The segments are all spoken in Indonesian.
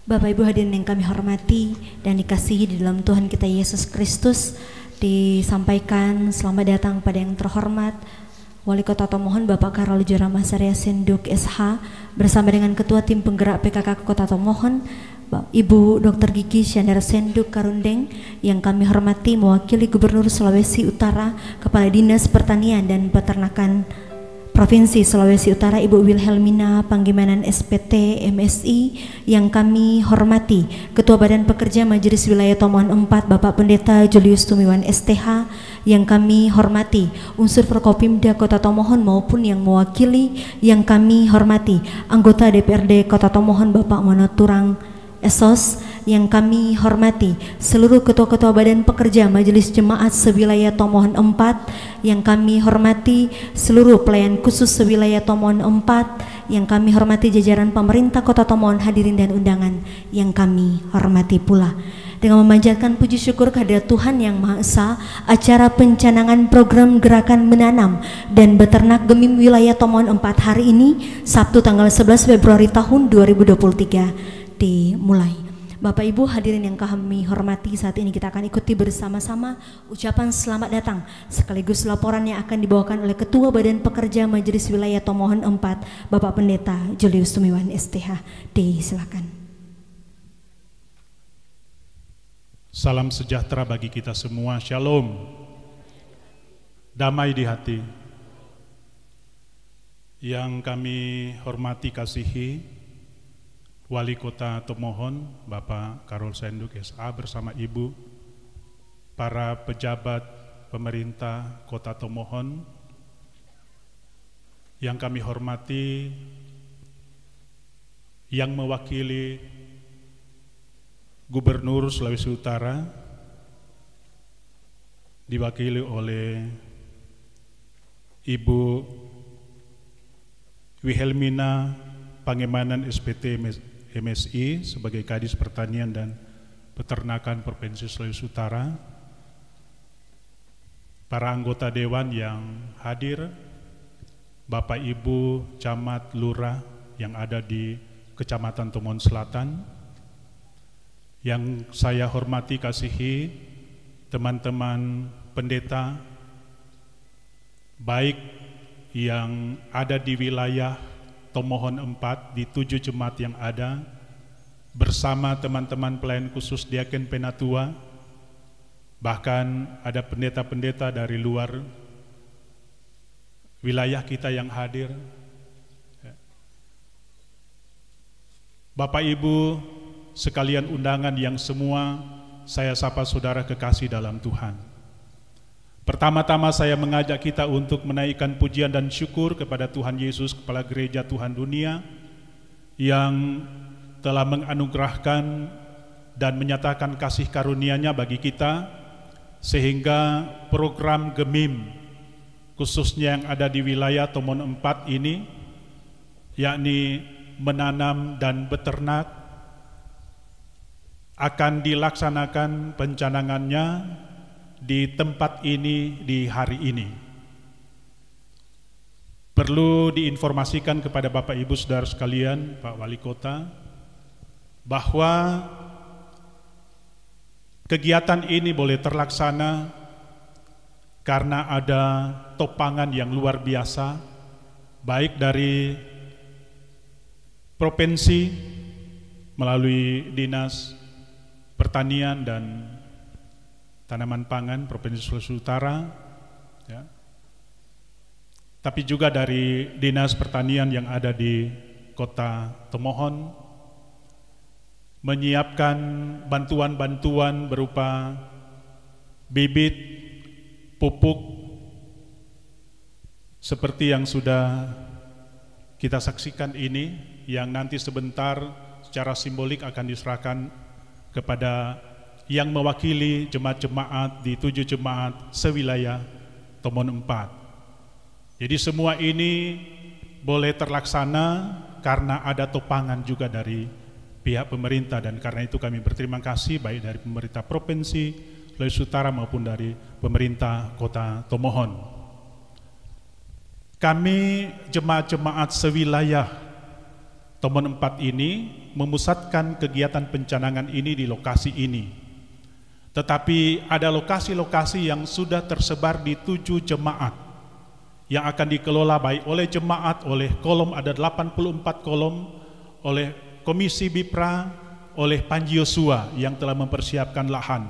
Bapak Ibu hadirin yang kami hormati dan dikasihi di dalam Tuhan kita Yesus Kristus, disampaikan selamat datang pada yang terhormat Wali Kota Tomohon Bapak Karol Jorama Sarya Senduk SH bersama dengan Ketua Tim Penggerak PKK Kota Tomohon Ibu Dr. Gigi Syandara Senduk Karundeng, yang kami hormati mewakili Gubernur Sulawesi Utara, Kepala Dinas Pertanian dan Peternakan Provinsi Sulawesi Utara Ibu Wilhelmina Panggimanan SPT MSI, yang kami hormati Ketua Badan Pekerja Majelis Wilayah Tomohon 4 Bapak Pendeta Julius Tumiwan STH, yang kami hormati unsur Forkopimda Kota Tomohon maupun yang mewakili, yang kami hormati anggota DPRD Kota Tomohon Bapak Monoturang Esos, yang kami hormati seluruh ketua-ketua badan pekerja Majelis Jemaat sewilayah Tomohon 4, yang kami hormati seluruh pelayan khusus sewilayah Tomohon 4, yang kami hormati jajaran pemerintah Kota Tomohon, hadirin dan undangan yang kami hormati pula. Dengan memanjatkan puji syukur kehadirat Tuhan Yang Maha Esa, acara pencanangan program Gerakan Menanam dan Beternak Gemim Wilayah Tomohon 4 hari ini Sabtu tanggal 11 Februari tahun 2023 dimulai. Bapak Ibu hadirin yang kami hormati, saat ini kita akan ikuti bersama-sama ucapan selamat datang sekaligus laporan yang akan dibawakan oleh Ketua Badan Pekerja Majelis Wilayah Tomohon 4 Bapak Pendeta Julius Tumiwan STH. Silakan. Salam sejahtera bagi kita semua. Shalom. Damai di hati. Yang kami hormati kasihi Wali Kota Tomohon Bapak Karol Senduk SH bersama Ibu, para pejabat pemerintah Kota Tomohon, yang kami hormati yang mewakili Gubernur Sulawesi Utara diwakili oleh Ibu Wilhelmina Panggimanan SPT MSI sebagai Kadis Pertanian dan Peternakan Provinsi Sulawesi Utara, para anggota Dewan yang hadir, Bapak Ibu Camat Lurah yang ada di Kecamatan Tomohon Selatan, yang saya hormati kasihi teman-teman pendeta, baik yang ada di wilayah Tomohon 4 di 7 jemaat yang ada, bersama teman-teman pelayan khusus Diaken Penatua, bahkan ada pendeta-pendeta dari luar wilayah kita yang hadir. Bapak Ibu sekalian undangan yang semua saya sapa saudara kekasih dalam Tuhan. Pertama-tama saya mengajak kita untuk menaikkan pujian dan syukur kepada Tuhan Yesus, Kepala Gereja Tuhan Dunia, yang telah menganugerahkan dan menyatakan kasih karunia-Nya bagi kita, sehingga program Gemim, khususnya yang ada di wilayah Tomohon 4 ini, yakni menanam dan beternak, akan dilaksanakan pencanangannya di tempat ini di hari ini. Perlu diinformasikan kepada Bapak Ibu Saudara sekalian, Pak Wali Kota, bahwa kegiatan ini boleh terlaksana karena ada topangan yang luar biasa, baik dari provinsi melalui Dinas Pertanian dan Tanaman Pangan Provinsi Sulawesi Utara, ya. Tapi juga dari Dinas Pertanian yang ada di Kota Tomohon, menyiapkan bantuan-bantuan berupa bibit, pupuk, seperti yang sudah kita saksikan ini, yang nanti sebentar secara simbolik akan diserahkan kepada yang mewakili jemaat-jemaat di 7 jemaat sewilayah Tomohon 4. Jadi semua ini boleh terlaksana karena ada topangan juga dari pihak pemerintah, dan karena itu kami berterima kasih baik dari pemerintah Provinsi Sulawesi Utara maupun dari pemerintah Kota Tomohon. Kami jemaat-jemaat sewilayah Tomon 4 ini memusatkan kegiatan pencanangan ini di lokasi ini. Tetapi ada lokasi-lokasi yang sudah tersebar di 7 jemaat yang akan dikelola baik oleh jemaat, oleh kolom, ada 84 kolom, oleh Komisi Bipra, oleh Panji Yosua yang telah mempersiapkan lahan.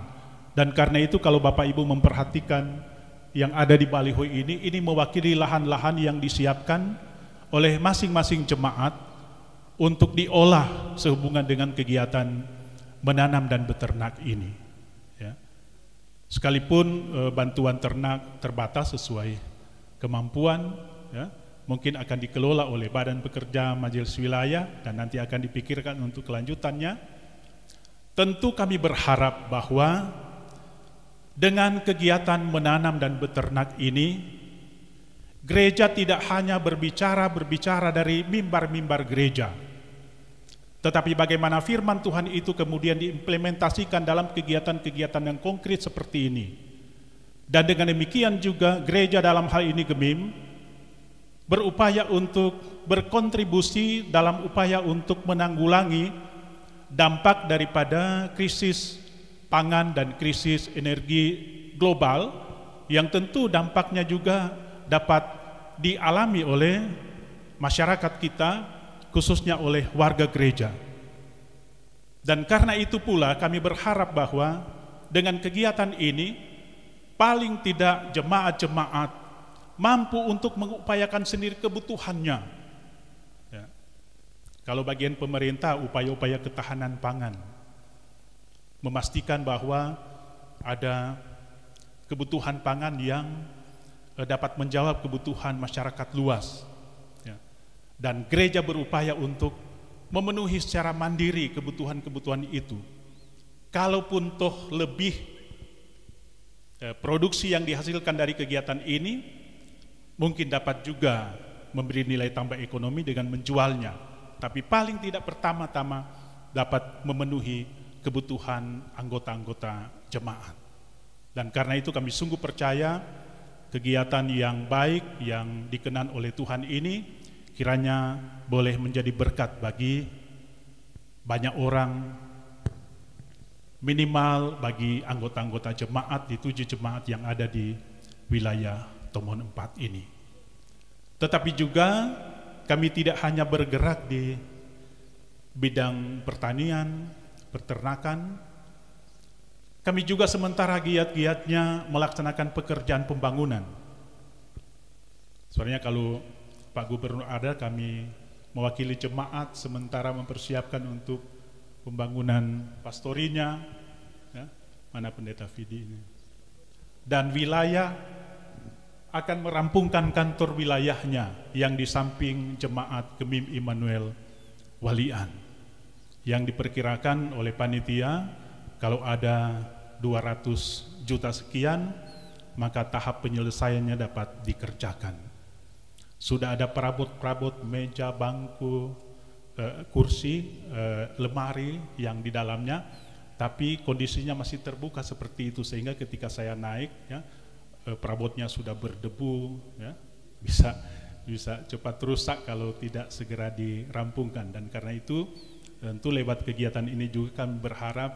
Dan karena itu kalau Bapak Ibu memperhatikan yang ada di baliho ini mewakili lahan-lahan yang disiapkan oleh masing-masing jemaat untuk diolah sehubungan dengan kegiatan menanam dan beternak ini. Ya. Sekalipun bantuan ternak terbatas sesuai kemampuan, ya, mungkin akan dikelola oleh Badan Pekerja Majelis Wilayah dan nanti akan dipikirkan untuk kelanjutannya. Tentu kami berharap bahwa dengan kegiatan menanam dan beternak ini, gereja tidak hanya berbicara dari mimbar-mimbar gereja, tetapi bagaimana firman Tuhan itu kemudian diimplementasikan dalam kegiatan-kegiatan yang konkret seperti ini. Dan dengan demikian juga gereja dalam hal ini GEMIM berupaya untuk berkontribusi dalam upaya untuk menanggulangi dampak daripada krisis pangan dan krisis energi global yang tentu dampaknya juga dapat dialami oleh masyarakat kita, khususnya oleh warga gereja. Dan karena itu pula kami berharap bahwa dengan kegiatan ini paling tidak jemaat-jemaat mampu untuk mengupayakan sendiri kebutuhannya. Ya. Kalau bagian pemerintah upaya-upaya ketahanan pangan, memastikan bahwa ada kebutuhan pangan yang dapat menjawab kebutuhan masyarakat luas, ya. Dan gereja berupaya untuk memenuhi secara mandiri kebutuhan-kebutuhan itu. Kalaupun toh lebih produksi yang dihasilkan dari kegiatan ini mungkin dapat juga memberi nilai tambah ekonomi dengan menjualnya, tapi paling tidak pertama-tama dapat memenuhi kebutuhan anggota-anggota jemaat. Dan karena itu kami sungguh percaya kegiatan yang baik yang dikenan oleh Tuhan ini kiranya boleh menjadi berkat bagi banyak orang, minimal bagi anggota-anggota jemaat di 7 jemaat yang ada di wilayah Tomon 4 ini. Tetapi juga kami tidak hanya bergerak di bidang pertanian, peternakan, kami juga sementara giat-giatnya melaksanakan pekerjaan pembangunan. Sebenarnya kalau Pak Gubernur ada, kami mewakili jemaat sementara mempersiapkan untuk pembangunan pastorinya, ya, mana Pendeta Fidi ini. Dan wilayah akan merampungkan kantor wilayahnya yang di samping jemaat GEMIM Immanuel Walian, yang diperkirakan oleh panitia kalau ada 200 juta sekian, maka tahap penyelesaiannya dapat dikerjakan. Sudah ada perabot-perabot meja, bangku, kursi, lemari yang di dalamnya, tapi kondisinya masih terbuka seperti itu sehingga ketika saya naik, ya, perabotnya sudah berdebu, ya, bisa cepat rusak kalau tidak segera dirampungkan. Dan karena itu tentu lewat kegiatan ini juga kami berharap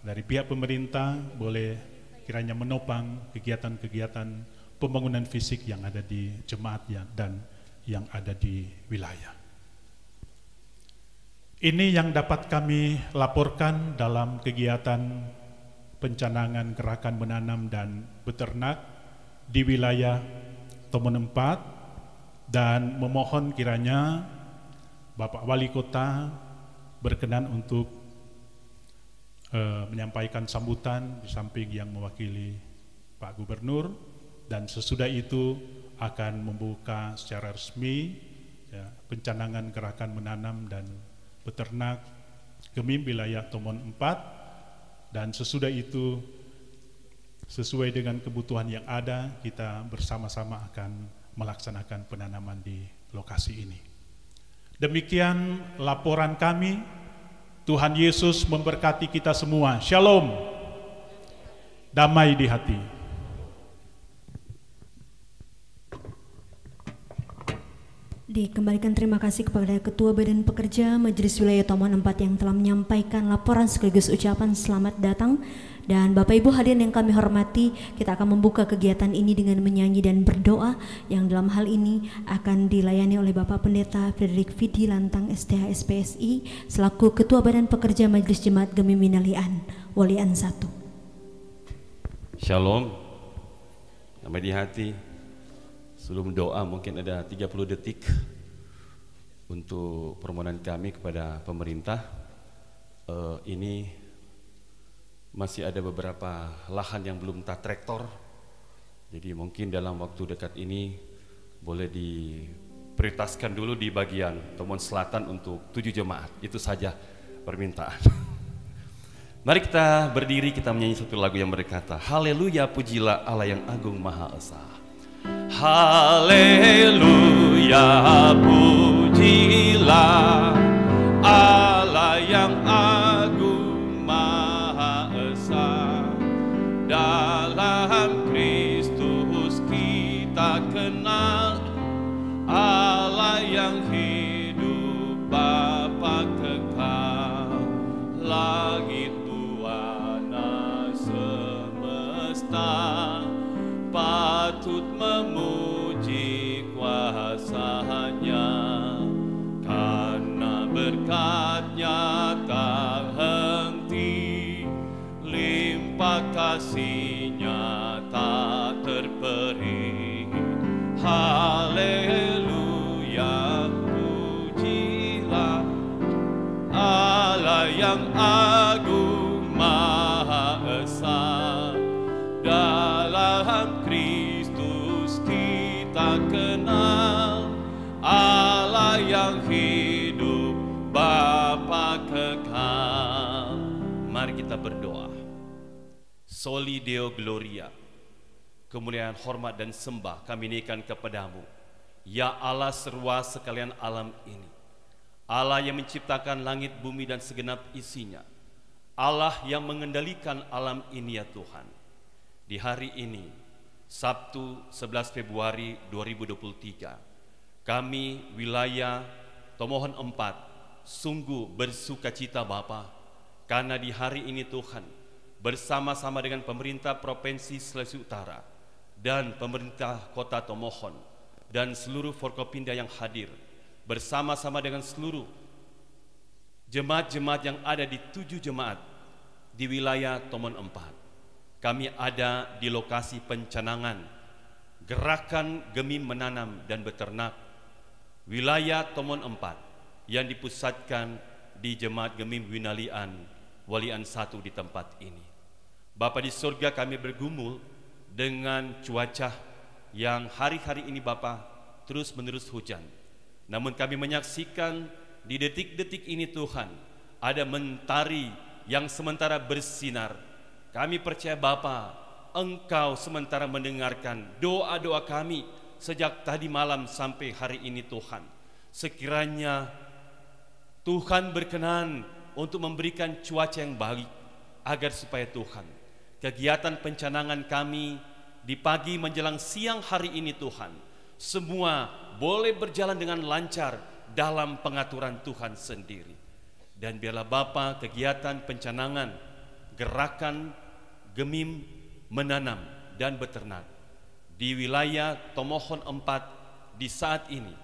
dari pihak pemerintah boleh kiranya menopang kegiatan-kegiatan pembangunan fisik yang ada di jemaat dan yang ada di wilayah. Ini yang dapat kami laporkan dalam kegiatan pencanangan gerakan menanam dan beternak di wilayah Tomon 4, dan memohon kiranya Bapak Wali Kota berkenan untuk menyampaikan sambutan di samping yang mewakili Pak Gubernur, dan sesudah itu akan membuka secara resmi, ya, pencanangan gerakan menanam dan beternak GEMIM wilayah Tomon 4, dan sesudah itu sesuai dengan kebutuhan yang ada kita bersama-sama akan melaksanakan penanaman di lokasi ini. Demikian laporan kami. Tuhan Yesus memberkati kita semua. Shalom. Damai di hati. Dikembalikan terima kasih kepada Ketua Badan Pekerja Majelis Wilayah Tomohon 4 yang telah menyampaikan laporan sekaligus ucapan selamat datang. Dan Bapak Ibu hadirin yang kami hormati, kita akan membuka kegiatan ini dengan menyanyi dan berdoa yang dalam hal ini akan dilayani oleh Bapak Pendeta Frederick Vidi Lantang STH SPSI selaku Ketua Badan Pekerja Majelis Jemaat Gemim Winalian Walian 1. Shalom, damai di hati. Sebelum doa mungkin ada 30 detik untuk permohonan kami kepada pemerintah. Ini masih ada beberapa lahan yang belum traktor, jadi mungkin dalam waktu dekat ini boleh diprioritaskan dulu di bagian Tomohon Selatan untuk 7 jemaat. Itu saja permintaan. Mari kita berdiri, kita menyanyi satu lagu yang berkata, Haleluya, pujilah Allah yang agung maha esa. Haleluya, pujilah Allah yang agung maha esa. Dalam Kristus kita kenal Allah yang hidup, Bapa kekal, langit buana semesta patut memuji kuasa-Nya, karena berkat-Nya tak henti, limpah kasih-Nya tak terperi. Haleluya, pujilah Allah yang agung maha esa. Dalam Kristus kita kenal Allah yang hidup, Bapa kekal. Mari kita berdoa. Soli Deo Gloria, kemuliaan, hormat dan sembah kami naikkan kepadamu, ya Allah serwa sekalian alam ini, Allah yang menciptakan langit, bumi dan segenap isinya, Allah yang mengendalikan alam ini ya Tuhan. Di hari ini, Sabtu 11 Februari 2023, kami wilayah Tomohon 4 sungguh bersukacita Bapa, karena di hari ini Tuhan, bersama-sama dengan pemerintah Provinsi Sulawesi Utara dan pemerintah Kota Tomohon dan seluruh Forkopimda yang hadir, bersama-sama dengan seluruh jemaat-jemaat yang ada di 7 jemaat di wilayah Tomohon 4. Kami ada di lokasi pencanangan Gerakan Gemim Menanam dan Beternak wilayah Tomohon 4 yang dipusatkan di Jemaat Gemim Winalian Walian 1 di tempat ini. Bapa di surga, kami bergumul dengan cuaca yang hari-hari ini Bapa terus-menerus hujan. Namun kami menyaksikan di detik-detik ini Tuhan, ada mentari yang sementara bersinar. Kami percaya Bapa, Engkau sementara mendengarkan doa-doa kami sejak tadi malam sampai hari ini Tuhan. Sekiranya Tuhan berkenan untuk memberikan cuaca yang baik, agar supaya Tuhan, kegiatan pencanangan kami di pagi menjelang siang hari ini Tuhan, semua boleh berjalan dengan lancar dalam pengaturan Tuhan sendiri. Dan biarlah Bapa, kegiatan pencanangan Gerakan Gemim Menanam dan Beternak di wilayah Tomohon 4 di saat ini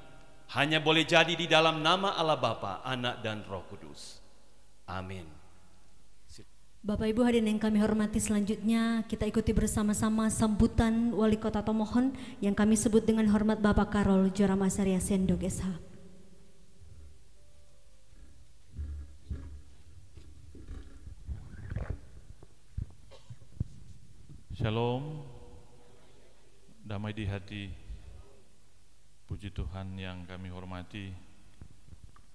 hanya boleh jadi di dalam nama Allah Bapa, Anak dan Roh Kudus. Amin. Bapak Ibu hadirin yang kami hormati, selanjutnya kita ikuti bersama-sama sambutan Wali Kota Tomohon yang kami sebut dengan hormat Bapak Karol Joramasaria Sendog SH. Shalom, damai di hati. Puji Tuhan yang kami hormati,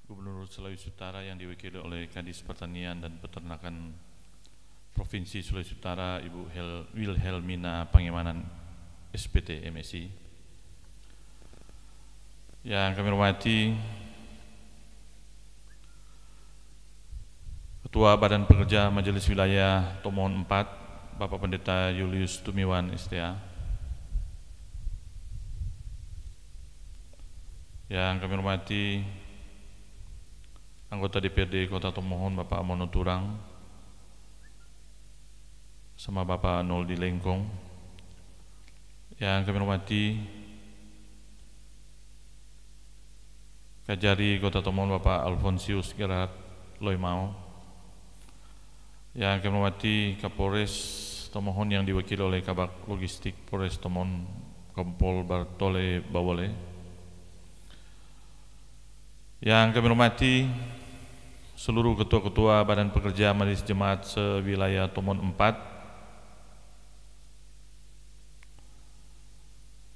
Gubernur Sulawesi Utara yang diwakili oleh Kadis Pertanian dan Peternakan Provinsi Sulawesi Utara, Ibu Wilhelmina Pangemanan SPT MSI. Yang kami hormati Ketua Badan Pekerja Majelis Wilayah Tomohon 4, Bapak Pendeta Julius Tumiwan STA, Yang kami hormati anggota DPRD Kota Tomohon Bapak Amono Turang sama Bapak Noldi Lengkong. Yang kami hormati Kajari Kota Tomohon Bapak Alfonsius Gerard Loimao. Yang kami hormati Kapolres Tomohon yang diwakili oleh Kabak Logistik Polres Tomohon Kompol Bartole Bawole. Yang kami hormati seluruh ketua-ketua Badan Pekerja Majelis Jemaat sewilayah Tomohon 4.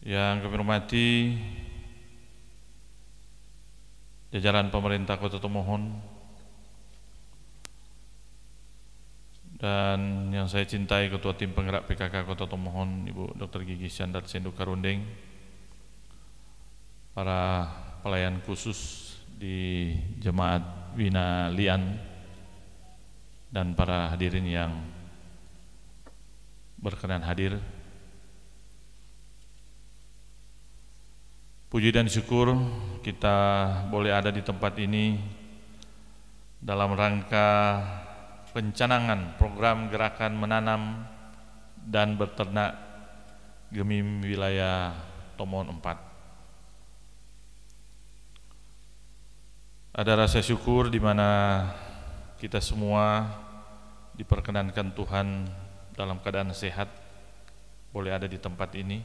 Yang kami hormati jajaran pemerintah Kota Tomohon, dan yang saya cintai Ketua Tim Penggerak PKK Kota Tomohon Ibu Dr. Gigi Syandat Sendu Karundeng, para pelayan khusus di Jemaat Wina Lian, dan para hadirin yang berkenan hadir. Puji dan syukur kita boleh ada di tempat ini dalam rangka pencanangan program gerakan menanam dan beternak Gemim wilayah Tomohon 4. Ada rasa syukur di mana kita semua diperkenankan Tuhan dalam keadaan sehat boleh ada di tempat ini,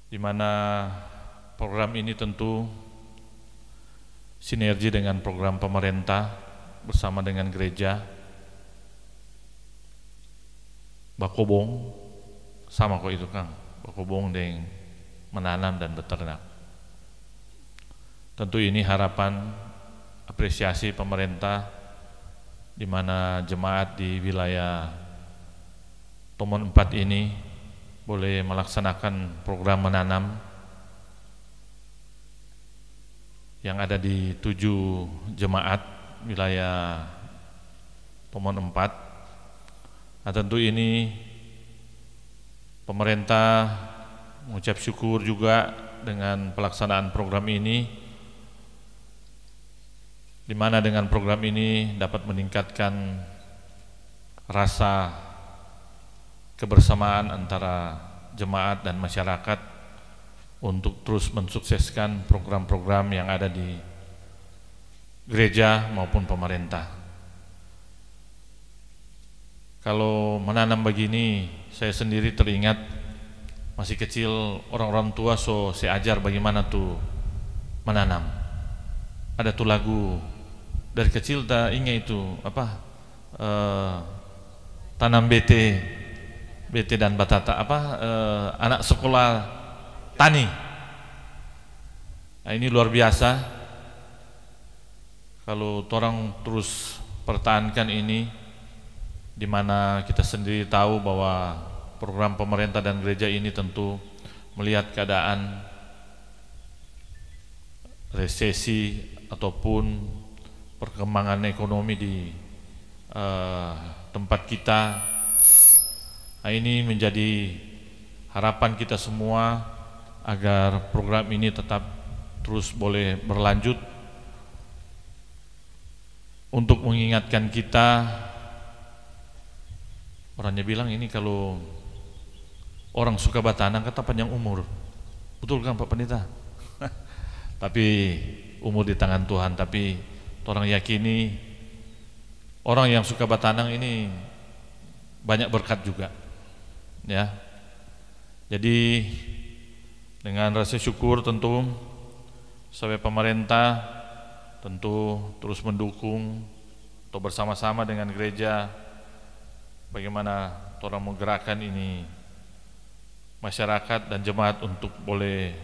di mana program ini tentu sinergi dengan program pemerintah bersama dengan gereja Bakobong, sama kok itu Kang, Bakobong dengan menanam dan beternak. Tentu ini harapan apresiasi pemerintah di mana jemaat di wilayah Tomohon 4 ini boleh melaksanakan program menanam yang ada di 7 jemaat wilayah Tomohon 4. Nah, tentu ini pemerintah mengucap syukur juga dengan pelaksanaan program ini, di mana dengan program ini dapat meningkatkan rasa kebersamaan antara jemaat dan masyarakat untuk terus mensukseskan program-program yang ada di gereja maupun pemerintah. Kalau menanam begini, saya sendiri teringat masih kecil, orang-orang tua saya ajar bagaimana tuh menanam. Ada tuh lagu dari kecil tak ingat itu apa, tanam BT dan batata anak sekolah tani. Nah, ini luar biasa kalau orang terus pertahankan ini, di mana kita sendiri tahu bahwa program pemerintah dan gereja ini tentu melihat keadaan resesi ataupun perkembangan ekonomi di tempat kita. Nah, ini menjadi harapan kita semua agar program ini tetap terus boleh berlanjut untuk mengingatkan kita. Orangnya bilang ini kalau orang suka batanang kata panjang umur, betul kan Pak Pendeta? Tapi umur di tangan Tuhan. Tapi orang yakini orang yang suka batanang ini banyak berkat juga. Ya, jadi dengan rasa syukur tentu sampai pemerintah tentu terus mendukung atau bersama-sama dengan gereja bagaimana orang menggerakkan ini masyarakat dan jemaat untuk boleh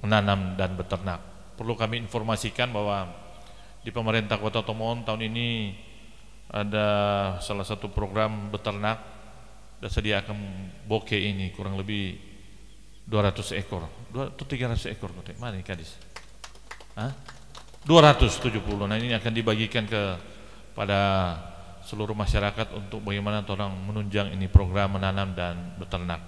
menanam dan beternak. Perlu kami informasikan bahwa di pemerintah Kota Tomohon tahun ini ada salah satu program beternak dan sediakan bokeh ini kurang lebih 200 ekor, 300 ekor, mana ini Kadis? 270. Nah, ini akan dibagikan kepada seluruh masyarakat untuk bagaimana orang menunjang ini program menanam dan beternak.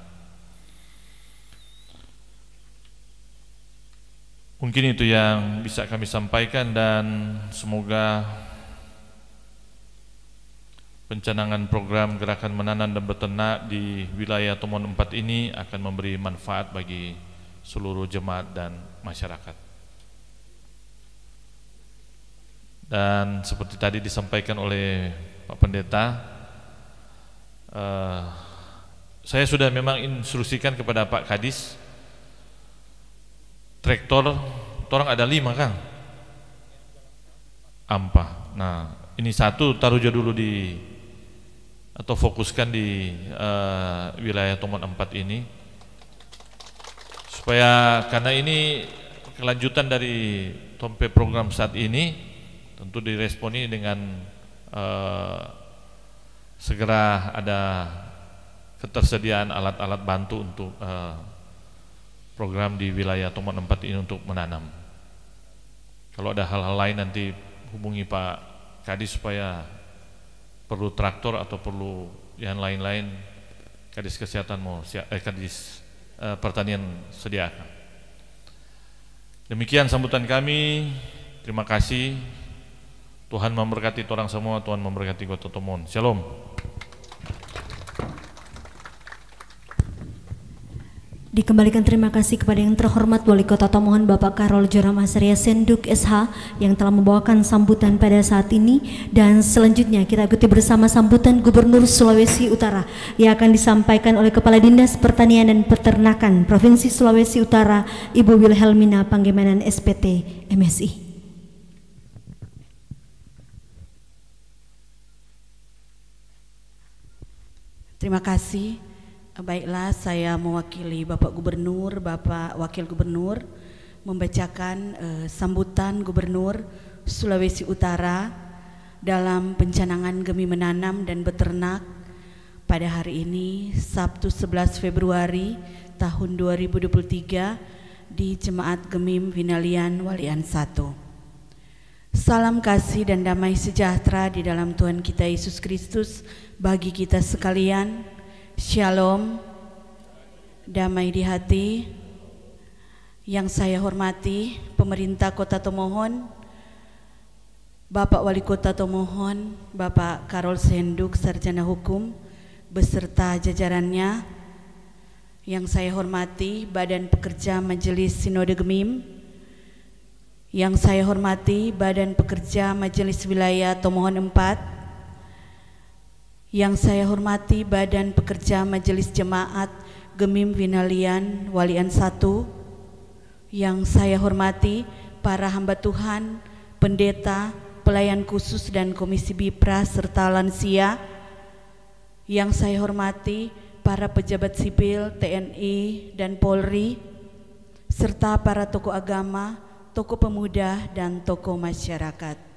Mungkin itu yang bisa kami sampaikan, dan semoga pencanangan program Gerakan Menanam dan Beternak di wilayah Tomon 4 ini akan memberi manfaat bagi seluruh jemaat dan masyarakat. Dan seperti tadi disampaikan oleh Pak Pendeta, saya sudah memang instruksikan kepada Pak Kadis, traktor orang ada 5 Kang, ampa. Nah ini satu taruh aja dulu di, atau fokuskan di wilayah Tomon 4 ini, supaya karena ini kelanjutan dari Tompe program saat ini, tentu diresponi dengan segera ada ketersediaan alat-alat bantu untuk program di wilayah Tomon 4 ini untuk menanam. Kalau ada hal-hal lain nanti hubungi Pak Kadis, supaya perlu traktor atau perlu yang lain-lain, Kadis Kesehatan mau Kadis Pertanian sediakan. Demikian sambutan kami. Terima kasih. Tuhan memberkati orang semua, Tuhan memberkati Kota Tomon. Shalom. Dikembalikan terima kasih kepada yang terhormat Wali Kota Tomohon Bapak Karol Joram Asaria Senduk SH yang telah membawakan sambutan pada saat ini. Dan selanjutnya kita ikuti bersama sambutan Gubernur Sulawesi Utara yang akan disampaikan oleh Kepala Dinas Pertanian dan Peternakan Provinsi Sulawesi Utara, Ibu Wilhelmina Panggemanan SPT MSI. Terima kasih. Baiklah, saya mewakili Bapak Gubernur, Bapak Wakil Gubernur membacakan sambutan Gubernur Sulawesi Utara dalam pencanangan Gemi Menanam dan Beternak pada hari ini, Sabtu 11 Februari tahun 2023 di Jemaat Gemim Winalian Walian 1. Salam kasih dan damai sejahtera di dalam Tuhan kita Yesus Kristus bagi kita sekalian. Shalom, damai di hati. Yang saya hormati Pemerintah Kota Tomohon, Bapak Wali Kota Tomohon, Bapak Karol Senduk Sarjana Hukum beserta jajarannya. Yang saya hormati Badan Pekerja Majelis Sinode Gemim. Yang saya hormati Badan Pekerja Majelis Wilayah Tomohon 4. Yang saya hormati Badan Pekerja Majelis Jemaat Gemim Winalian Walian 1. Yang saya hormati para hamba Tuhan, pendeta, pelayan khusus dan komisi BIPRA serta lansia. Yang saya hormati para pejabat sipil TNI dan Polri serta para tokoh agama, tokoh pemuda dan tokoh masyarakat.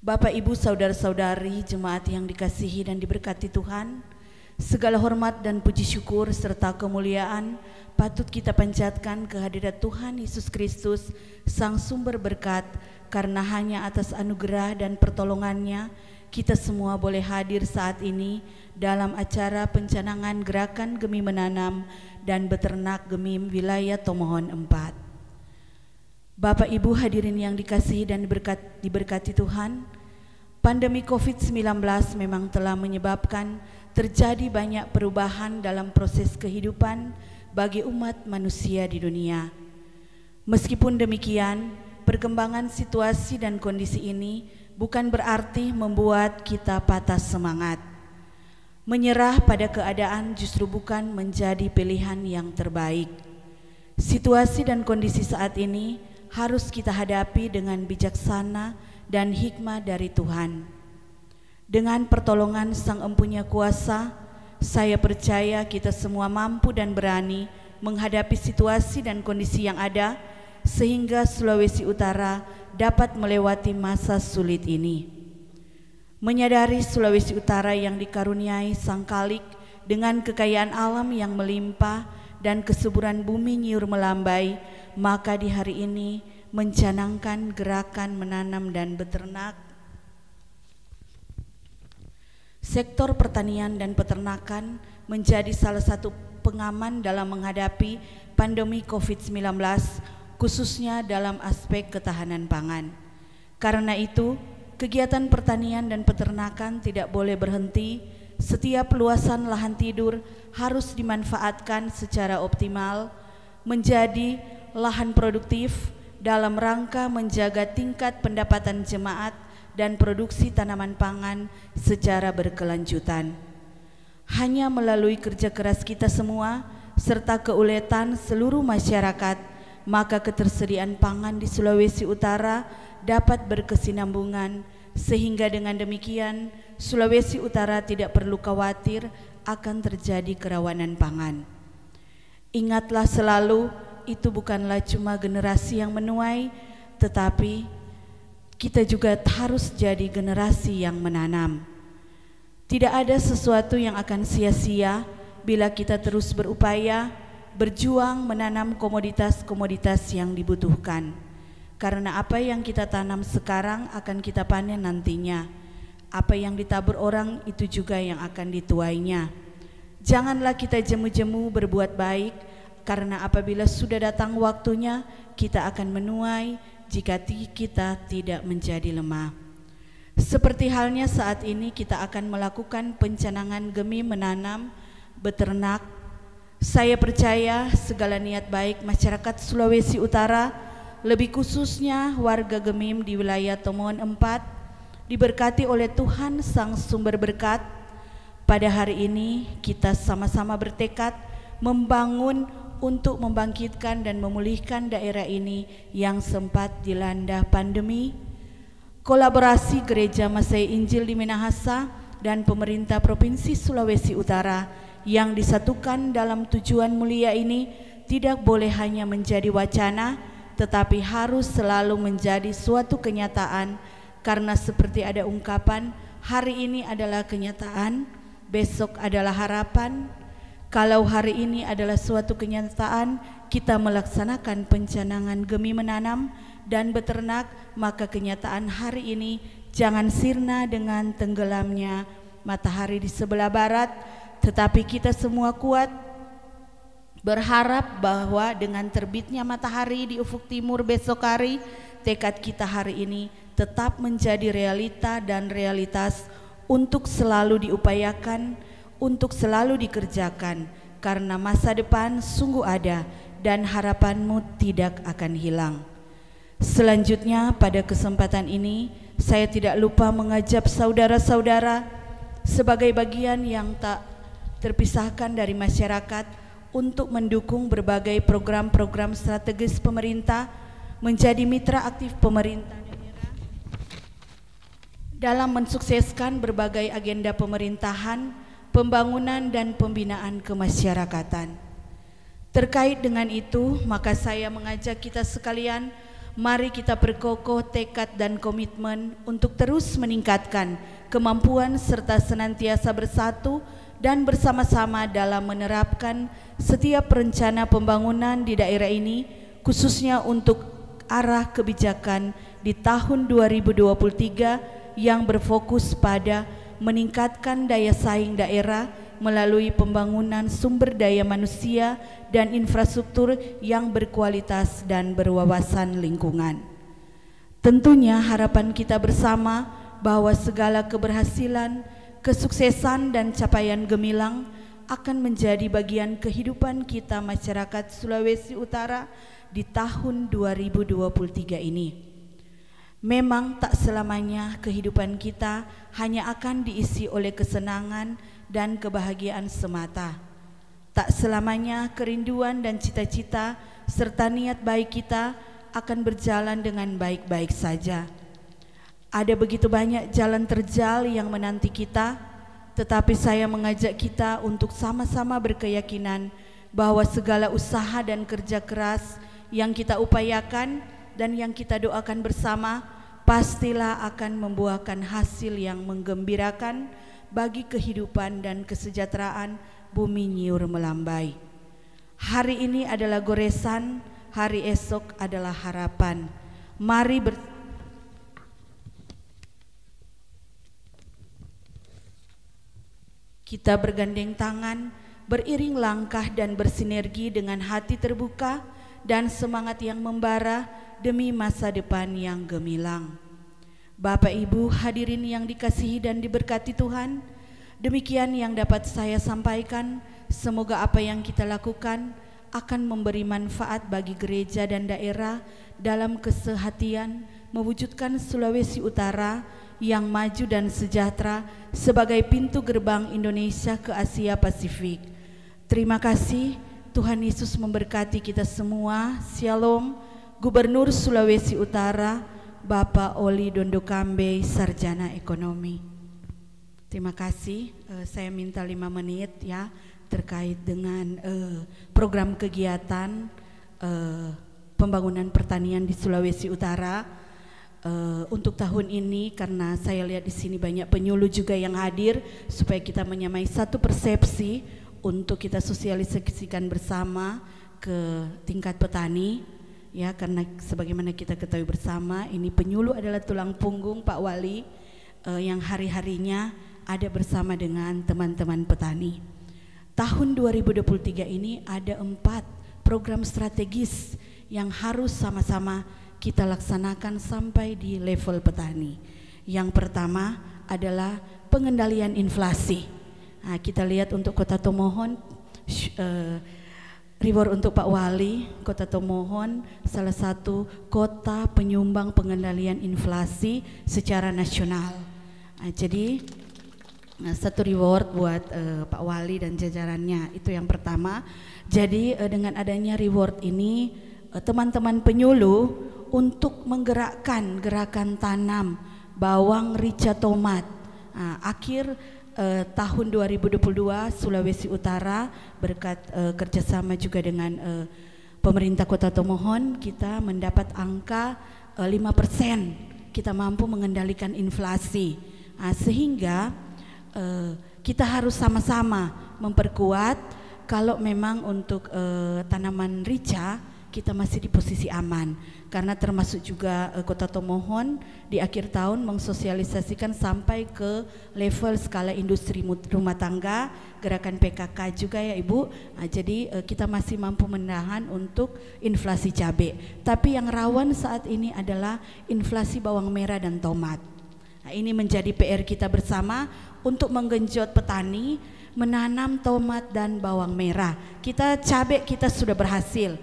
Bapak, Ibu, saudara-saudari, jemaat yang dikasihi dan diberkati Tuhan, segala hormat dan puji syukur serta kemuliaan patut kita panjatkan kehadirat Tuhan Yesus Kristus, Sang Sumber Berkat, karena hanya atas anugerah dan pertolongannya kita semua boleh hadir saat ini dalam acara pencanangan Gerakan Gemi Menanam dan Beternak Gemim Wilayah Tomohon 4. Bapak, Ibu, hadirin yang dikasihi dan diberkati Tuhan, pandemi COVID-19 memang telah menyebabkan terjadi banyak perubahan dalam proses kehidupan bagi umat manusia di dunia. Meskipun demikian, perkembangan situasi dan kondisi ini bukan berarti membuat kita patah semangat. Menyerah pada keadaan justru bukan menjadi pilihan yang terbaik. Situasi dan kondisi saat ini harus kita hadapi dengan bijaksana dan hikmah dari Tuhan. Dengan pertolongan Sang Empunya Kuasa, saya percaya kita semua mampu dan berani menghadapi situasi dan kondisi yang ada, sehingga Sulawesi Utara dapat melewati masa sulit ini. Menyadari Sulawesi Utara yang dikaruniai Sang Khalik dengan kekayaan alam yang melimpah dan kesuburan bumi nyiur melambai, maka di hari ini mencanangkan gerakan menanam dan beternak. Sektor pertanian dan peternakan menjadi salah satu pengaman dalam menghadapi pandemi COVID-19, khususnya dalam aspek ketahanan pangan. Karena itu, kegiatan pertanian dan peternakan tidak boleh berhenti. Setiap luasan lahan tidur harus dimanfaatkan secara optimal menjadi lahan produktif dalam rangka menjaga tingkat pendapatan jemaat dan produksi tanaman pangan secara berkelanjutan. Hanya melalui kerja keras kita semua serta keuletan seluruh masyarakat, maka ketersediaan pangan di Sulawesi Utara dapat berkesinambungan, sehingga dengan demikian Sulawesi Utara tidak perlu khawatir akan terjadi kerawanan pangan. Ingatlah selalu, itu bukanlah cuma generasi yang menuai, tetapi kita juga harus jadi generasi yang menanam. Tidak ada sesuatu yang akan sia-sia bila kita terus berupaya, berjuang menanam komoditas-komoditas yang dibutuhkan. Karena apa yang kita tanam sekarang akan kita panen nantinya. Apa yang ditabur orang itu juga yang akan dituainya. Janganlah kita jemu-jemu berbuat baik, karena apabila sudah datang waktunya, kita akan menuai jika kita tidak menjadi lemah. Seperti halnya saat ini kita akan melakukan pencanangan gemi menanam, beternak. Saya percaya segala niat baik masyarakat Sulawesi Utara, lebih khususnya warga Gemim di wilayah Tomohon 4, diberkati oleh Tuhan Sang Sumber Berkat. Pada hari ini kita sama-sama bertekad membangun untuk membangkitkan dan memulihkan daerah ini yang sempat dilanda pandemi. Kolaborasi Gereja Masai Injil di Minahasa dan pemerintah Provinsi Sulawesi Utara yang disatukan dalam tujuan mulia ini tidak boleh hanya menjadi wacana, tetapi harus selalu menjadi suatu kenyataan, karena seperti ada ungkapan, hari ini adalah kenyataan, besok adalah harapan. Kalau hari ini adalah suatu kenyataan, kita melaksanakan pencanangan gemi menanam dan beternak, maka kenyataan hari ini jangan sirna dengan tenggelamnya matahari di sebelah barat, tetapi kita semua kuat berharap bahwa dengan terbitnya matahari di ufuk timur besok hari, tekad kita hari ini tetap menjadi realita dan realitas untuk selalu diupayakan, untuk selalu dikerjakan, karena masa depan sungguh ada dan harapanmu tidak akan hilang. Selanjutnya pada kesempatan ini saya tidak lupa mengajak saudara-saudara sebagai bagian yang tak terpisahkan dari masyarakat untuk mendukung berbagai program-program strategis pemerintah, menjadi mitra aktif pemerintah daerah dalam mensukseskan berbagai agenda pemerintahan, pembangunan dan pembinaan kemasyarakatan. Terkait dengan itu, maka saya mengajak kita sekalian, mari kita berkokoh tekad dan komitmen untuk terus meningkatkan kemampuan serta senantiasa bersatu dan bersama-sama dalam menerapkan setiap rencana pembangunan di daerah ini, khususnya untuk arah kebijakan di tahun 2023 yang berfokus pada meningkatkan daya saing daerah melalui pembangunan sumber daya manusia dan infrastruktur yang berkualitas dan berwawasan lingkungan. Tentunya harapan kita bersama bahwa segala keberhasilan, kesuksesan dan capaian gemilang akan menjadi bagian kehidupan kita masyarakat Sulawesi Utara di tahun 2023 ini. Memang tak selamanya kehidupan kita hanya akan diisi oleh kesenangan dan kebahagiaan semata. Tak selamanya kerinduan dan cita-cita serta niat baik kita akan berjalan dengan baik-baik saja. Ada begitu banyak jalan terjal yang menanti kita, tetapi saya mengajak kita untuk sama-sama berkeyakinan bahwa segala usaha dan kerja keras yang kita upayakan dan yang kita doakan bersama pastilah akan membuahkan hasil yang menggembirakan bagi kehidupan dan kesejahteraan bumi nyiur melambai. Hari ini adalah goresan, hari esok adalah harapan. Mari kita bergandeng tangan, beriring langkah dan bersinergi dengan hati terbuka dan semangat yang membara demi masa depan yang gemilang. Bapak Ibu hadirin yang dikasihi dan diberkati Tuhan, demikian yang dapat saya sampaikan. Semoga apa yang kita lakukan akan memberi manfaat bagi gereja dan daerah dalam kesehatian mewujudkan Sulawesi Utara yang maju dan sejahtera sebagai pintu gerbang Indonesia ke Asia Pasifik. Terima kasih. Tuhan Yesus memberkati kita semua. Shalom. Gubernur Sulawesi Utara Bapak Oli Dondokambe, Sarjana Ekonomi. Terima kasih. Saya minta 5 menit ya terkait dengan program kegiatan pembangunan pertanian di Sulawesi Utara untuk tahun ini, karena saya lihat di sini banyak penyuluh juga yang hadir, supaya kita menyamai satu persepsi untuk kita sosialisasikan bersama ke tingkat petani. Ya, karena sebagaimana kita ketahui bersama, ini penyuluh adalah tulang punggung Pak Wali yang hari-harinya ada bersama dengan teman-teman petani. Tahun 2023 ini ada 4 program strategis yang harus sama-sama kita laksanakan sampai di level petani. Yang pertama adalah pengendalian inflasi. Nah, kita lihat untuk Kota Tomohon, reward untuk Pak Wali. Kota Tomohon salah satu kota penyumbang pengendalian inflasi secara nasional. Nah, jadi satu reward buat Pak Wali dan jajarannya, itu yang pertama. Jadi dengan adanya reward ini, teman-teman penyuluh untuk menggerakkan gerakan tanam bawang, rica, tomat. Nah, akhir tahun 2022 Sulawesi Utara berkat kerjasama juga dengan pemerintah Kota Tomohon, kita mendapat angka 5%. Kita mampu mengendalikan inflasi. Nah, sehingga kita harus sama-sama memperkuat. Kalau memang untuk tanaman rica kita masih di posisi aman, karena termasuk juga Kota Tomohon di akhir tahun mensosialisasikan sampai ke level skala industri rumah tangga, gerakan PKK juga ya Ibu. Nah, jadi kita masih mampu menahan untuk inflasi cabai. Tapi yang rawan saat ini adalah inflasi bawang merah dan tomat. Nah, ini menjadi PR kita bersama untuk menggenjot petani menanam tomat dan bawang merah. Kita cabai kita sudah berhasil.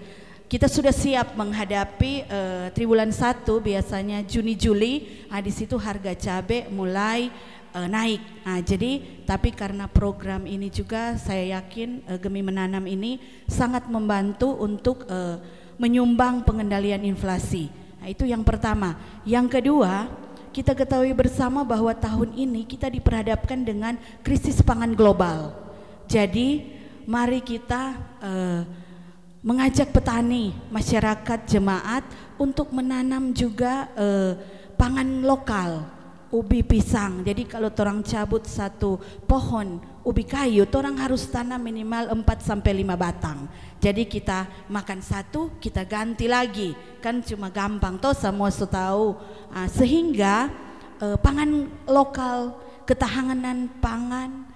Kita sudah siap menghadapi triwulan 1 biasanya Juni-Juli. Nah, di situ harga cabai mulai naik. Nah, jadi tapi karena program ini juga saya yakin Gemi Menanam ini sangat membantu untuk menyumbang pengendalian inflasi. Nah, itu yang pertama. Yang kedua, kita ketahui bersama bahwa tahun ini kita diperhadapkan dengan krisis pangan global. Jadi mari kita mengajak petani, masyarakat, jemaat untuk menanam juga pangan lokal, ubi pisang. Jadi kalau orang cabut satu pohon ubi kayu, orang harus tanam minimal 4-5 batang. Jadi kita makan satu, kita ganti lagi, kan cuma gampang toh, semua tahu. Sehingga pangan lokal, ketahanan pangan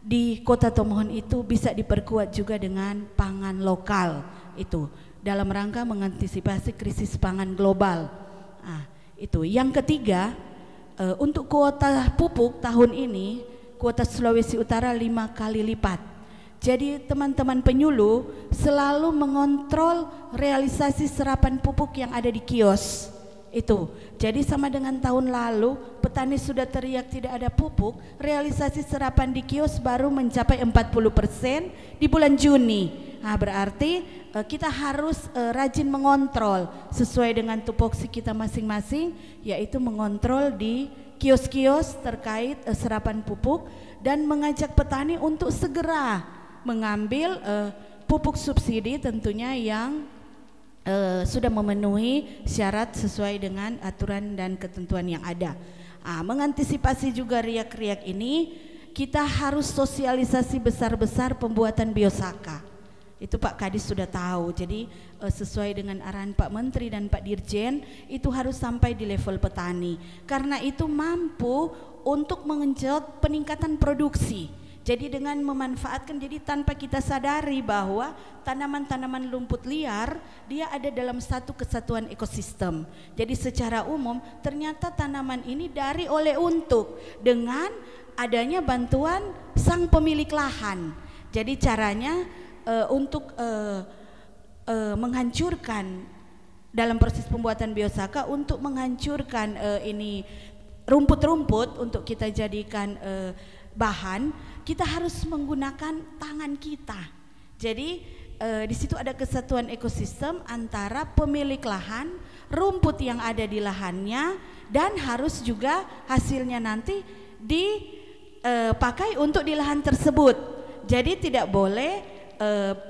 di Kota Tomohon itu bisa diperkuat juga dengan pangan lokal, itu dalam rangka mengantisipasi krisis pangan global. Itu yang ketiga, untuk kuota pupuk tahun ini kuota Sulawesi Utara 5 kali lipat. Jadi teman-teman penyuluh selalu mengontrol realisasi serapan pupuk yang ada di kios. Itu. Jadi sama dengan tahun lalu petani sudah teriak tidak ada pupuk, realisasi serapan di kios baru mencapai 40% di bulan Juni. Nah, berarti kita harus rajin mengontrol sesuai dengan tupoksi kita masing-masing, yaitu mengontrol di kios-kios terkait serapan pupuk dan mengajak petani untuk segera mengambil pupuk subsidi tentunya yang sudah memenuhi syarat sesuai dengan aturan dan ketentuan yang ada. Mengantisipasi juga riak-riak ini, kita harus sosialisasi besar-besar pembuatan biosaka. Itu Pak Kadis sudah tahu. Jadi sesuai dengan arahan Pak Menteri dan Pak Dirjen, itu harus sampai di level petani. Karena itu mampu untuk mengenjot peningkatan produksi. Jadi dengan memanfaatkan, jadi tanpa kita sadari bahwa tanaman-tanaman rumput liar dia ada dalam satu kesatuan ekosistem. Jadi secara umum ternyata tanaman ini dari oleh untuk dengan adanya bantuan sang pemilik lahan. Jadi caranya untuk menghancurkan dalam proses pembuatan biosaka, untuk menghancurkan ini rumput-rumput untuk kita jadikan bahan, kita harus menggunakan tangan kita. Jadi di situ ada kesatuan ekosistem antara pemilik lahan, rumput yang ada di lahannya, dan harus juga hasilnya nanti dipakai untuk di lahan tersebut. Jadi tidak boleh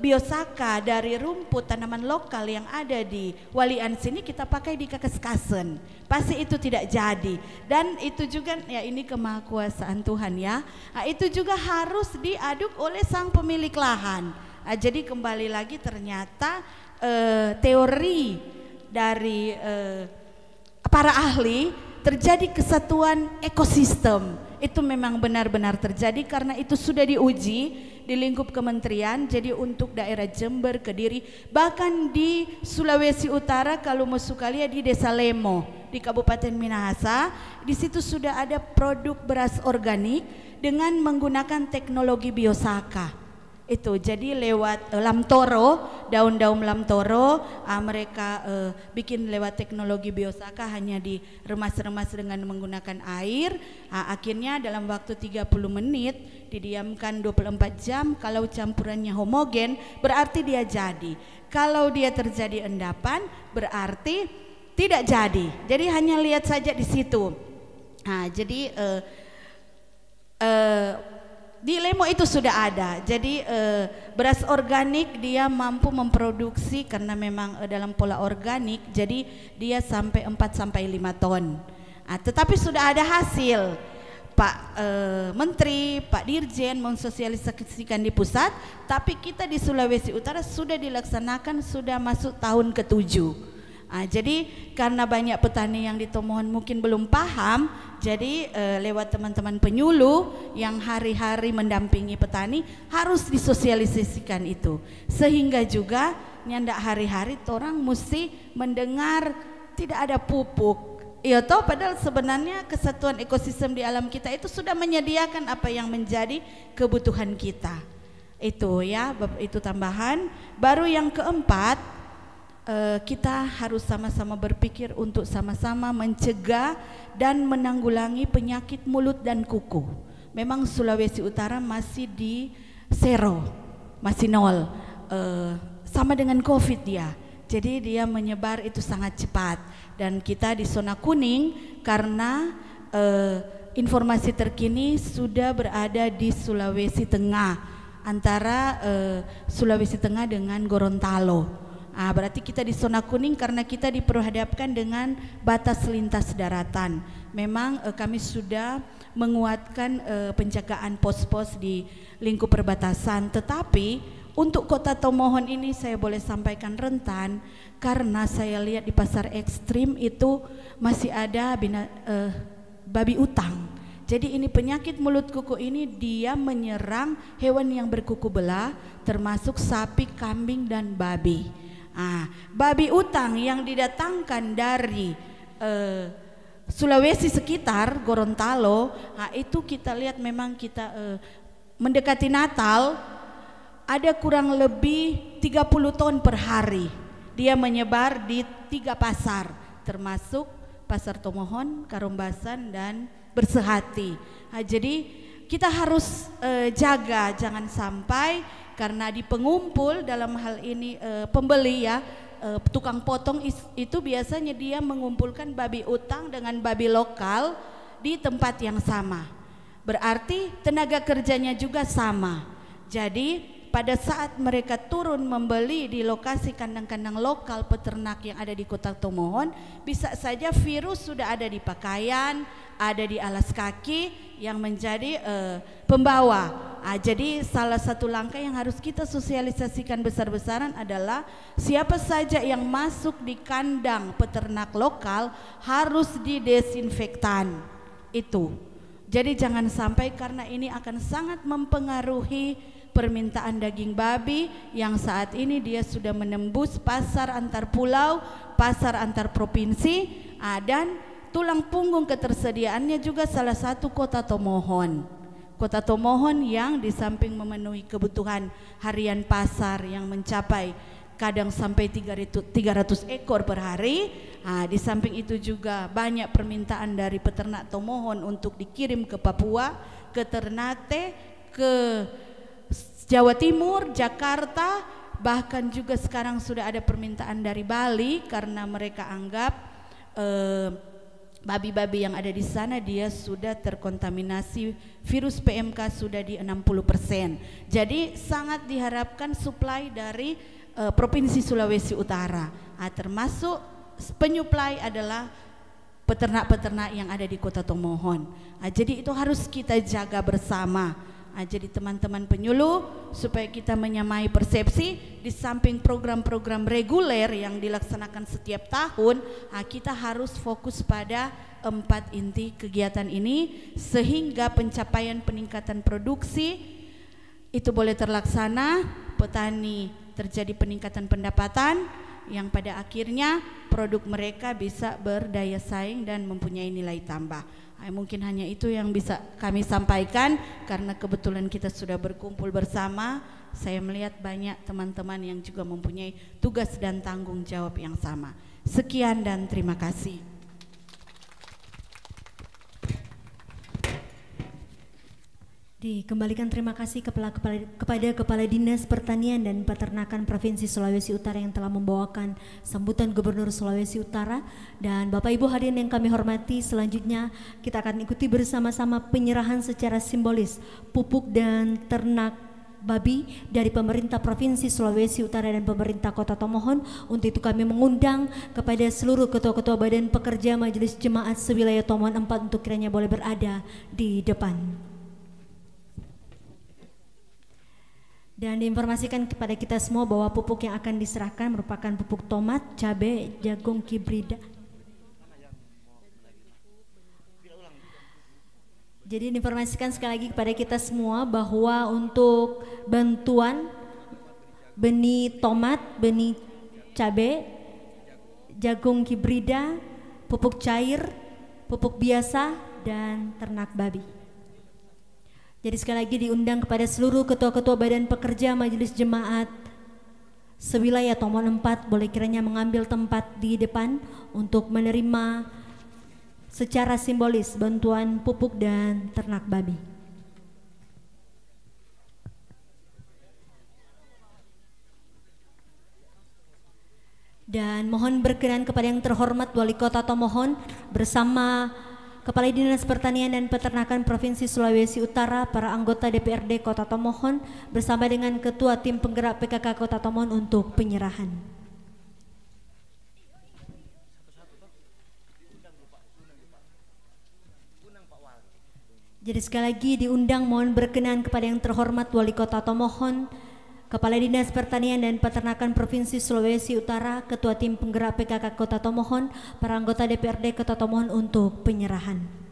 biosaka dari rumput tanaman lokal yang ada di Walian sini kita pakai di Kakaskasen, pasti itu tidak jadi. Dan itu juga ya, ini kemahakuasaan Tuhan ya. Nah, itu juga harus diaduk oleh sang pemilik lahan. Nah, jadi kembali lagi ternyata teori dari para ahli terjadi kesatuan ekosistem. Itu memang benar-benar terjadi karena itu sudah diuji di lingkup kementerian. Jadi untuk daerah Jember, Kediri, bahkan di Sulawesi Utara, kalau mau sukalia di Desa Lemo di Kabupaten Minahasa, di situ sudah ada produk beras organik dengan menggunakan teknologi biosaka. Itu jadi lewat lamtoro, daun-daun lamtoro, mereka bikin lewat teknologi biosaka, hanya diremas-remas dengan menggunakan air. Akhirnya dalam waktu 30 menit didiamkan 24 jam. Kalau campurannya homogen berarti dia jadi. Kalau dia terjadi endapan berarti tidak jadi. Jadi hanya lihat saja di situ. Nah, jadi di Lemo itu sudah ada. Jadi beras organik dia mampu memproduksi, karena memang dalam pola organik, jadi dia sampai 4-5 ton. Tetapi sudah ada hasil. Pak Menteri, Pak Dirjen mensosialisasikan di pusat, tapi kita di Sulawesi Utara sudah dilaksanakan, sudah masuk tahun ke-7. Jadi karena banyak petani yang di Tomohon mungkin belum paham, jadi lewat teman-teman penyuluh yang hari-hari mendampingi petani harus disosialisasikan itu, sehingga juga nyandak hari-hari orang mesti mendengar tidak ada pupuk. Iya toh, padahal sebenarnya kesatuan ekosistem di alam kita itu sudah menyediakan apa yang menjadi kebutuhan kita. Itu ya, itu tambahan. Baru yang keempat, kita harus sama-sama berpikir untuk sama-sama mencegah dan menanggulangi penyakit mulut dan kuku. Memang Sulawesi Utara masih di zero, masih nol, sama dengan COVID dia. Jadi dia menyebar itu sangat cepat. Dan kita di zona kuning karena informasi terkini sudah berada di Sulawesi Tengah, antara Sulawesi Tengah dengan Gorontalo. Berarti kita di zona kuning karena kita diperhadapkan dengan batas lintas daratan. Memang kami sudah menguatkan penjagaan pos-pos di lingkup perbatasan. Tetapi untuk kota Tomohon ini saya boleh sampaikan rentan, karena saya lihat di pasar ekstrim itu masih ada babi utang. Jadi ini penyakit mulut kuku ini dia menyerang hewan yang berkuku belah, termasuk sapi, kambing, dan babi. Babi utang yang didatangkan dari Sulawesi sekitar Gorontalo, itu kita lihat memang kita mendekati Natal ada kurang lebih 30 ton per hari. Dia menyebar di 3 pasar, termasuk Pasar Tomohon, Karombasan, dan Bersehati. Jadi kita harus jaga jangan sampai, karena di pengumpul dalam hal ini pembeli ya, tukang potong itu biasanya dia mengumpulkan babi utang dengan babi lokal di tempat yang sama. Berarti tenaga kerjanya juga sama. Jadi pada saat mereka turun membeli di lokasi kandang-kandang lokal peternak yang ada di kota Tomohon, bisa saja virus sudah ada di pakaian, ada di alas kaki yang menjadi pembawa. Jadi salah satu langkah yang harus kita sosialisasikan besar-besaran adalah siapa saja yang masuk di kandang peternak lokal harus didesinfektan. Itu Jadi jangan sampai, karena ini akan sangat mempengaruhi permintaan daging babi yang saat ini dia sudah menembus pasar antar pulau, pasar antar provinsi, dan tulang punggung ketersediaannya juga salah satu Kota Tomohon. Kota Tomohon yang di samping memenuhi kebutuhan harian pasar yang mencapai kadang sampai 300 ekor per hari. Di samping itu juga banyak permintaan dari peternak Tomohon untuk dikirim ke Papua, ke Ternate, ke Jawa Timur, Jakarta, bahkan juga sekarang sudah ada permintaan dari Bali karena mereka anggap babi-babi yang ada di sana dia sudah terkontaminasi virus PMK sudah di 60%. Jadi sangat diharapkan suplai dari Provinsi Sulawesi Utara, termasuk penyuplai adalah peternak-peternak yang ada di Kota Tomohon. Jadi itu harus kita jaga bersama. Jadi teman-teman penyuluh, supaya kita menyamai persepsi, di samping program-program reguler yang dilaksanakan setiap tahun, kita harus fokus pada 4 inti kegiatan ini sehingga pencapaian peningkatan produksi itu boleh terlaksana, petani terjadi peningkatan pendapatan yang pada akhirnya produk mereka bisa berdaya saing dan mempunyai nilai tambah. Mungkin hanya itu yang bisa kami sampaikan karena kebetulan kita sudah berkumpul bersama. Saya melihat banyak teman-teman yang juga mempunyai tugas dan tanggung jawab yang sama. Sekian dan terima kasih. Dikembalikan terima kasih kepada Kepala Dinas Pertanian dan Peternakan Provinsi Sulawesi Utara yang telah membawakan sambutan Gubernur Sulawesi Utara. Dan Bapak Ibu hadirin yang kami hormati, selanjutnya kita akan ikuti bersama-sama penyerahan secara simbolis pupuk dan ternak babi dari pemerintah Provinsi Sulawesi Utara dan pemerintah Kota Tomohon. Untuk itu kami mengundang kepada seluruh ketua-ketua badan pekerja Majelis Jemaat sewilayah Tomohon 4 untuk kiranya boleh berada di depan. Dan diinformasikan kepada kita semua bahwa pupuk yang akan diserahkan merupakan pupuk tomat, cabai, jagung hibrida. Jadi diinformasikan sekali lagi kepada kita semua bahwa untuk bantuan benih tomat, benih cabai, jagung hibrida, pupuk cair, pupuk biasa, dan ternak babi. Jadi sekali lagi diundang kepada seluruh ketua-ketua badan pekerja Majelis Jemaat sewilayah Tomohon 4 boleh kiranya mengambil tempat di depan untuk menerima secara simbolis bantuan pupuk dan ternak babi. Dan mohon berkenan kepada yang terhormat Wali Kota Tomohon bersama Kepala Dinas Pertanian dan Peternakan Provinsi Sulawesi Utara, para anggota DPRD Kota Tomohon bersama dengan Ketua Tim Penggerak PKK Kota Tomohon untuk penyerahan. Jadi sekali lagi diundang mohon berkenan kepada yang terhormat Wali Kota Tomohon, Kepala Dinas Pertanian dan Peternakan Provinsi Sulawesi Utara, Ketua Tim Penggerak PKK Kota Tomohon, para anggota DPRD Kota Tomohon untuk penyerahan.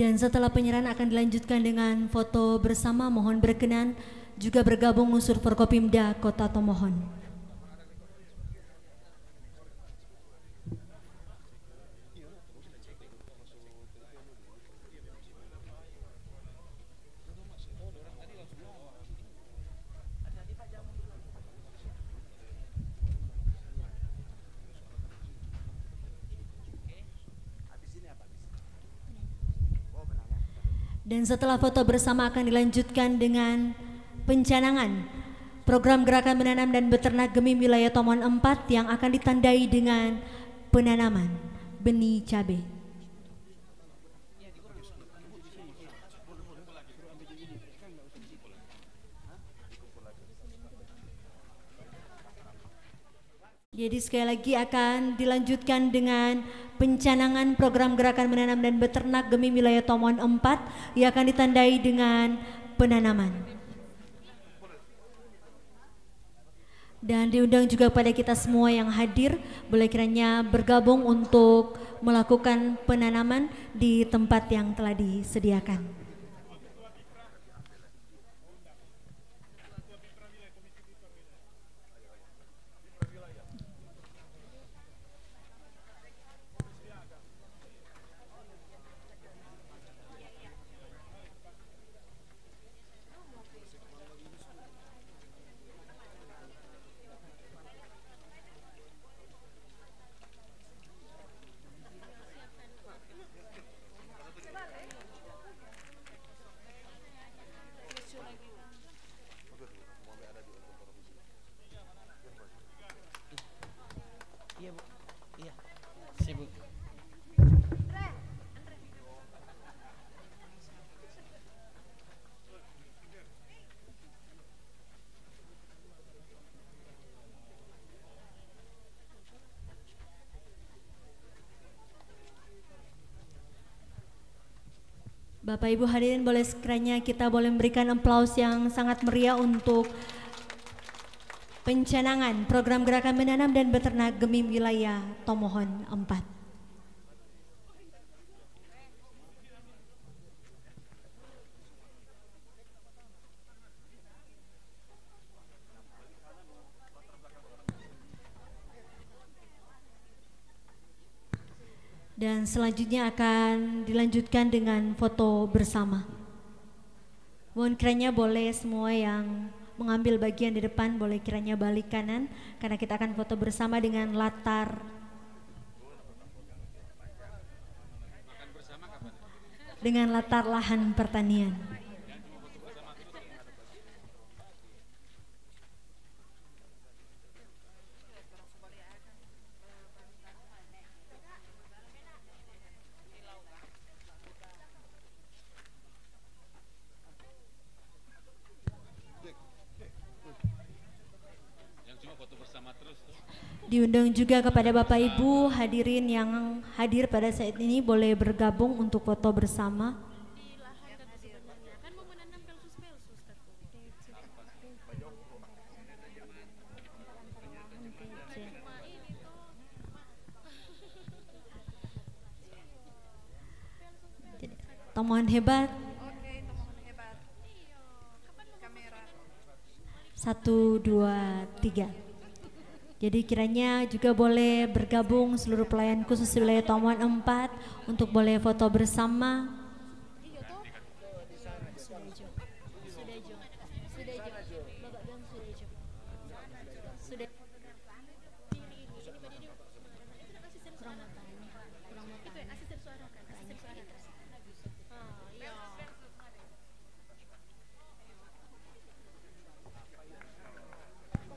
Dan setelah penyerahan akan dilanjutkan dengan foto bersama. Mohon berkenan juga bergabung unsur Forkopimda Kota Tomohon. Dan setelah foto bersama akan dilanjutkan dengan pencanangan program gerakan menanam dan beternak Gemim wilayah Tomohon 4 yang akan ditandai dengan penanaman benih cabai. Jadi sekali lagi akan dilanjutkan dengan pencanangan program gerakan menanam dan beternak Gemim wilayah Tomohon 4 yang akan ditandai dengan penanaman. Dan diundang juga pada kita semua yang hadir, boleh kiranya bergabung untuk melakukan penanaman di tempat yang telah disediakan. Bapak Ibu hadirin, boleh sekiranya kita boleh memberikan aplaus yang sangat meriah untuk pencanangan program gerakan menanam dan beternak Gemim wilayah Tomohon 4. Dan selanjutnya akan dilanjutkan dengan foto bersama. Mohon kiranya boleh semua yang mengambil bagian di depan boleh kiranya balik kanan karena kita akan foto bersama dengan latar lahan pertanian. Diundang juga kepada Bapak Ibu hadirin yang hadir pada saat ini boleh bergabung untuk foto bersama. Tomohon hebat. 1, 2, 3. Jadi kiranya juga boleh bergabung seluruh pelayan khusus wilayah Tomohon 4 untuk boleh foto bersama.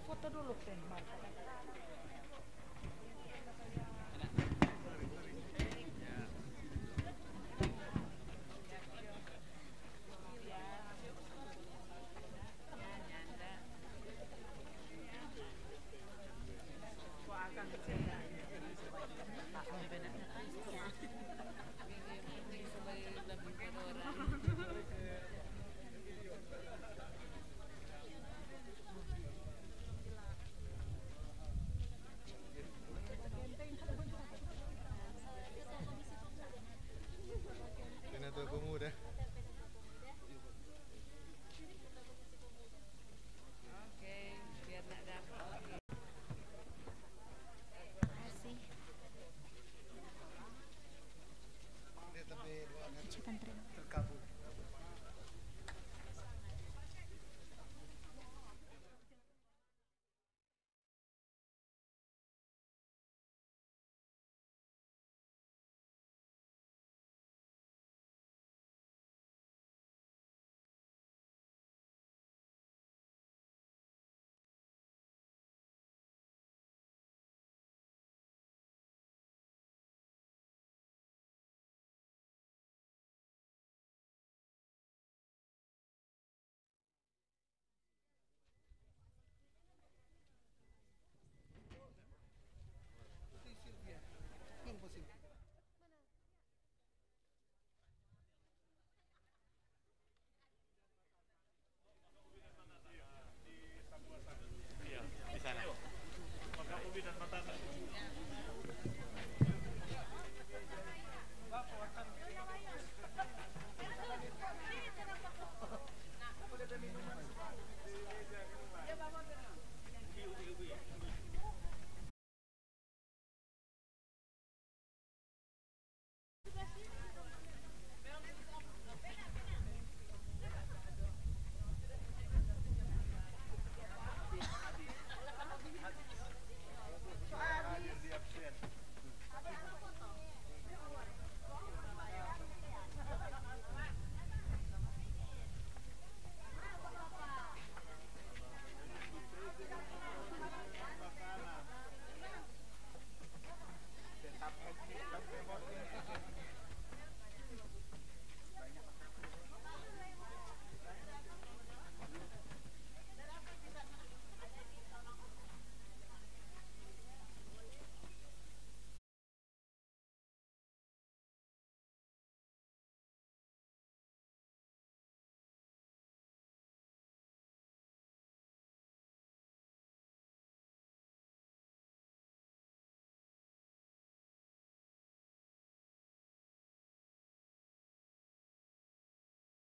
Foto dulu, Pen.